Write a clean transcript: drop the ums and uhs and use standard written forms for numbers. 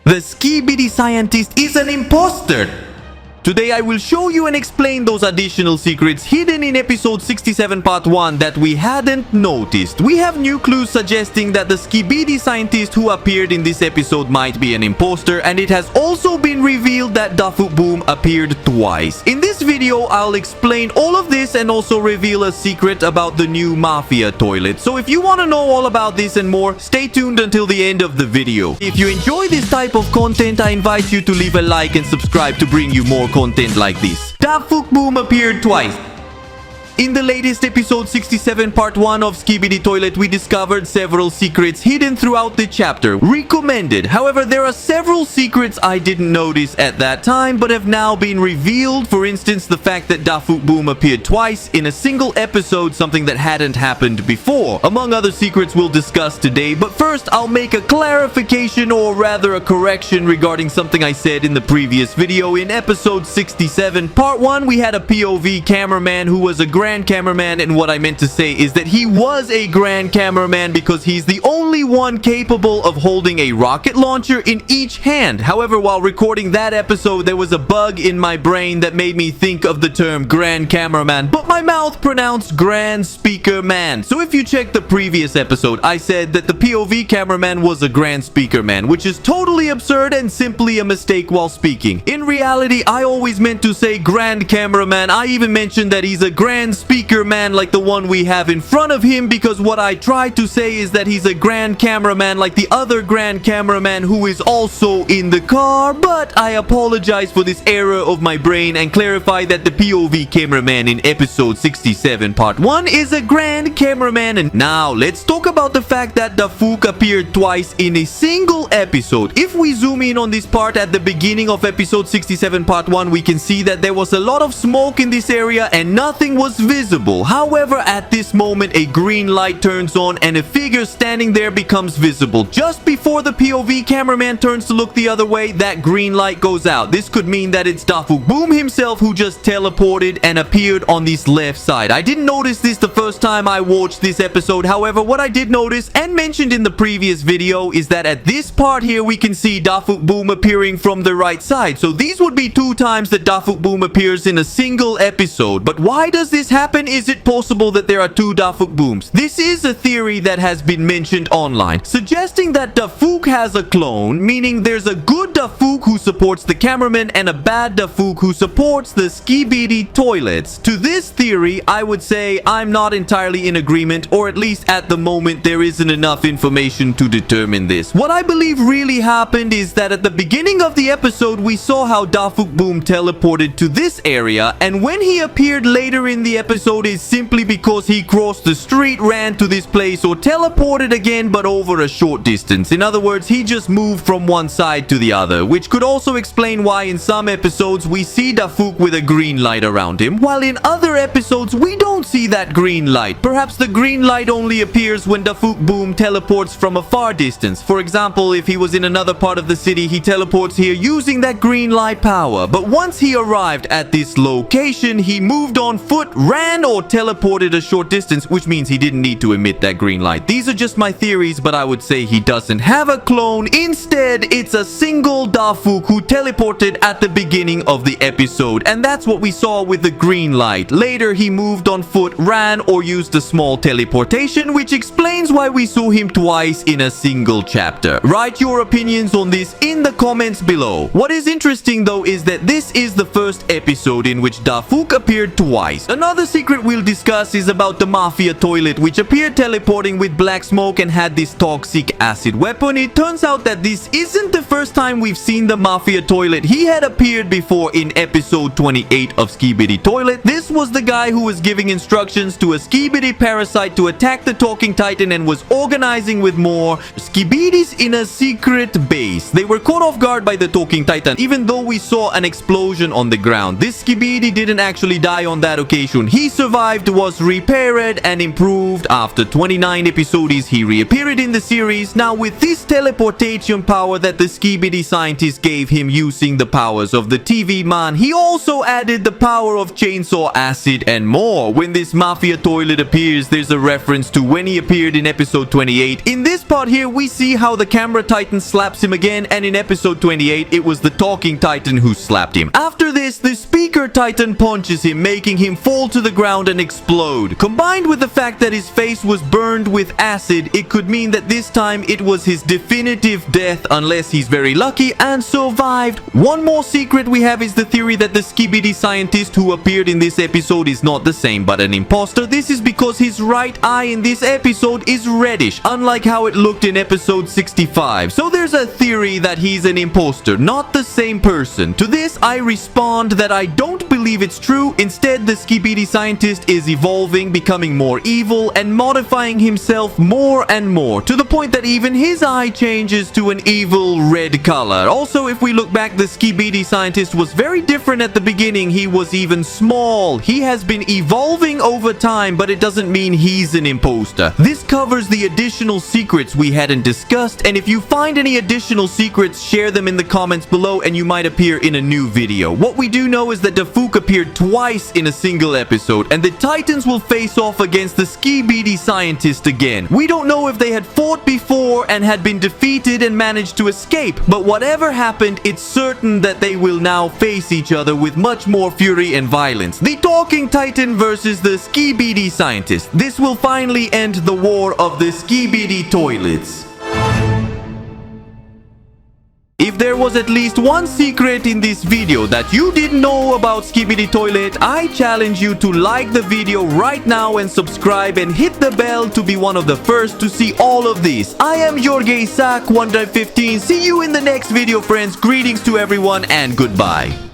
The skibidi scientist is an imposter. Today I will show you and explain those additional secrets hidden in episode 67 part 1 that we hadn't noticed. We have new clues suggesting that the skibidi scientist who appeared in this episode might be an imposter, and it has also been revealed that DAFUQ Boom appeared twice. In this video I'll explain all of this and also reveal a secret about the new mafia toilet. So if you want to know all about this and more, stay tuned until the end of the video. If you enjoy this type of content, I invite you to leave a like and subscribe to bring you more content like this. DAFUQ Boom appeared twice. In the latest episode 67 part 1 of Skibidi Toilet, we discovered several secrets hidden throughout the chapter. Recommended. However, there are several secrets I didn't notice at that time but have now been revealed. For instance, the fact that DAFUQ Boom appeared twice in a single episode, something that hadn't happened before. Among other secrets we'll discuss today, but first I'll make a clarification, or rather a correction, regarding something I said in the previous video. In episode 67 part 1, we had a POV cameraman who was a grand cameraman, and what I meant to say is that he was a grand cameraman because he's the only one capable of holding a rocket launcher in each hand. However, while recording that episode, there was a bug in my brain that made me think of the term grand cameraman, but my mouth pronounced grand speaker man. So if you check the previous episode, I said that the POV cameraman was a grand speaker man, which is totally absurd and simply a mistake while speaking. In reality, I always meant to say grand cameraman. I even mentioned that he's a grand speaker man like the one we have in front of him, because what I tried to say is that he's a grand cameraman like the other grand cameraman who is also in the car. But I apologize for this error of my brain and clarify that the POV cameraman in episode 67 part 1 is a grand cameraman. And now let's talk about the fact that DAFUQ appeared twice in a single episode. If we zoom in on this part at the beginning of episode 67 part 1, we can see that there was a lot of smoke in this area and nothing was visible. However, at this moment a green light turns on and a figure standing there becomes visible. Just before the POV cameraman turns to look the other way, that green light goes out. This could mean that it's DAFUQ Boom himself who just teleported and appeared on this left side. I didn't notice this the first time I watched this episode. However, what I did notice and mentioned in the previous video is that at this part here we can see DAFUQ Boom appearing from the right side. So these would be 2 times that DAFUQ Boom appears in a single episode. But why does this happen? Is it possible that there are 2 DAFUQ Booms? This is a theory that has been mentioned online, suggesting that DAFUQ has a clone, meaning there's a good DAFUQ who supports the cameraman and a bad DAFUQ who supports the skibidi toilets. To this theory, I would say I'm not entirely in agreement, or at least at the moment there isn't enough information to determine this. What I believe really happened is that at the beginning of the episode we saw how DAFUQ Boom teleported to this area, and when he appeared later in the episode is simply because he crossed the street, ran to this place, or teleported again but over a short distance. In other words, he just moved from one side to the other, which could also explain why in some episodes we see DAFUQ with a green light around him, while in other episodes we don't see that green light. Perhaps the green light only appears when DAFUQ Boom teleports from a far distance. For example, if he was in another part of the city, he teleports here using that green light power. But once he arrived at this location, he moved on foot, ran, or teleported a short distance, which means he didn't need to emit that green light. These are just my theories, but I would say he doesn't have a clone. Instead, it's a single DAFUQ who teleported at the beginning of the episode, and that's what we saw with the green light. Later, he moved on foot, ran, or used a small teleportation, which explains why we saw him twice in a single chapter. Write your opinions on this in the comments below. What is interesting though is that this is the first episode in which DAFUQ appeared twice. Another secret we'll discuss is about the mafia toilet, which appeared teleporting with black smoke and had this toxic acid weapon. It turns out that this isn't the first time we've seen the mafia toilet. He had appeared before in episode 28 of Skibidi Toilet. This was the guy who was giving instructions to a skibidi parasite to attack the talking titan and was organizing with more skibidis in a secret base. They were caught off guard by the talking titan, even though we saw an explosion on the ground. This skibidi didn't actually die on that occasion. He survived, was repaired and improved. After 29 episodes, he reappeared in the series. Now with this teleportation power that the skibidi Skibidi scientist gave him using the powers of the TV man, he also added the power of chainsaw acid and more. When this mafia toilet appears, there's a reference to when he appeared in episode 28. In this part here, we see how the camera titan slaps him again, and in episode 28, it was the talking titan who slapped him. After this, the speaker titan punches him, making him fall to the ground and explode. Combined with the fact that his face was burned with acid, it could mean that this time it was his definitive death unless he's very lucky and survived. One more secret we have is the theory that the Skibidi scientist who appeared in this episode is not the same but an imposter. This is because his right eye in this episode is reddish, unlike how it looked in episode 65. So there's a theory that he's an imposter, not the same person. To this, I respond that I don't believe it's true. Instead, the Skibidi scientist is evolving, becoming more evil, and modifying himself more and more, to the point that even his eye changes to an evil red color. Also, if we look back, the Skibidi scientist was very different at the beginning. He was even small. He has been evolving over time, but it doesn't mean he's an imposter. This covers the additional secrets we hadn't discussed, and if you find any additional secrets, share them in the comments below and you might appear in a new video. What we do know is that DAFUQ appeared twice in a single episode, and the Titans will face off against the Skibidi scientist again. We don't know if they had fought before and had been defeated and managed to escape, but whatever happened, it's certain that they will now face each other with much more fury and violence. The Talking Titan versus the Skibidi scientist. This will finally end the war of the Skibidi toilets. If there was at least one secret in this video that you didn't know about Skibidi Toilet, I challenge you to like the video right now and subscribe and hit the bell to be one of the first to see all of this. I am Jorge Isaac 115. See you in the next video, friends. Greetings to everyone and goodbye.